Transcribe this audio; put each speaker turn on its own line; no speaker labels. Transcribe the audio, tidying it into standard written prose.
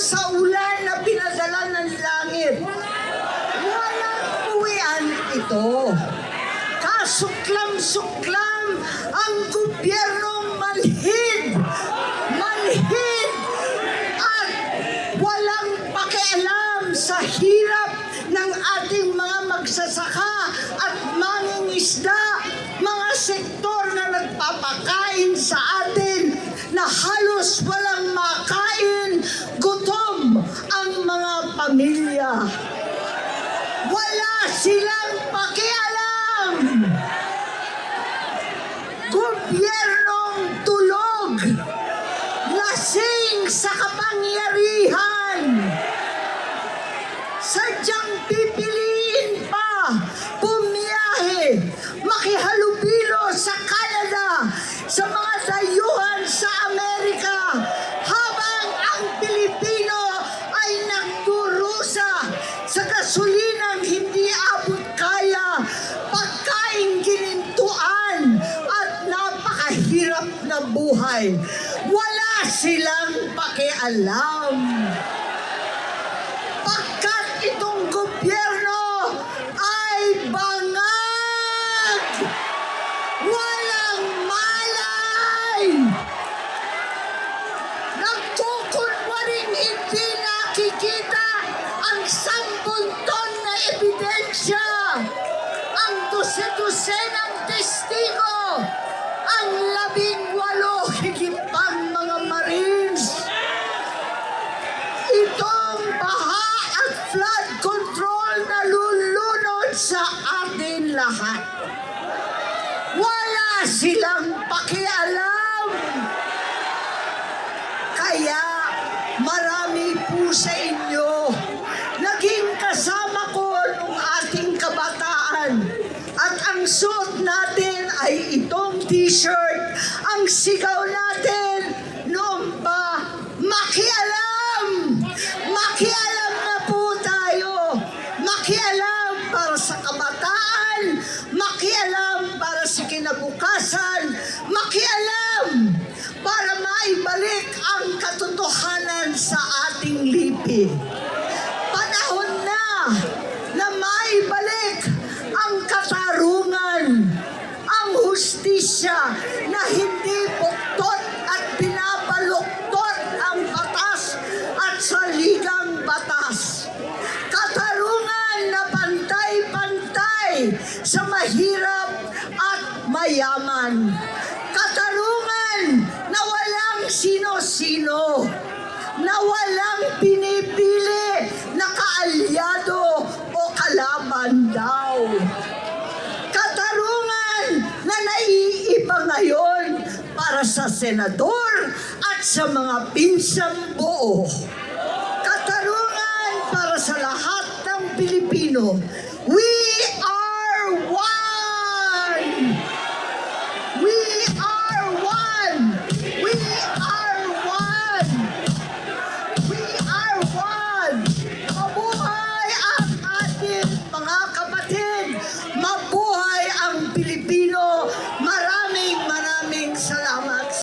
sa ulan na pinadala ng langit. Walang uwian ito. Kasuklam-suklam ang gobyernong manhid at walang pakialam sa hirap ng ating mga magsasaka at mangingisda, mga sektor na nagpapakain sa atin na halos walang makain, gutom ang mga pamilya. Wala silang pakialam. Gobyernong tulog, lasing sa kapangyarihan, sadyang pipiliin pa bumiyahe, makihalubilo sa Canada, sa mga dayuhan sa Amerika, habang ang Pilipino ay nagdurusa sa gasulinang hindi abot kaya, pagkain ginintuan at napakahirap na buhay. Wala silang pakialam. Pagkat itong gobyerno ay bangag, walang malay, nagkukunwaring hindi nakikita ang 10 ton na ebidensya, ang 12-12 testigo, ang 18 higit pang mga Marines. Itong baha at flood control na lulunod sa atin lahat. Wala silang pakialam. Kaya marami po sa inyo naging kasama ko nung ating kabataan. At ang suot natin ay itong t-shirt. Ang sigaw natin noon pa, makialam! Makialam na po tayo. Makialam para sa kabataan. Makialam para sa kinabukasan. Makialam para maibalik ang katotohanan sa ating lipi. Panahon na maibalik ang katarungan, ang hustisya na hindi buktot at binabaluktot ang batas at saligang batas. Katarungan na pantay-pantay sa mahirap at mayaman. Katarungan na walang sino-sino, na walang pinipili na kaalyado o kalaban daw. Katarungan na naiiba ngayon para sa senador at sa mga pinsang buo. Katarungan para sa lahat ng Pilipino. We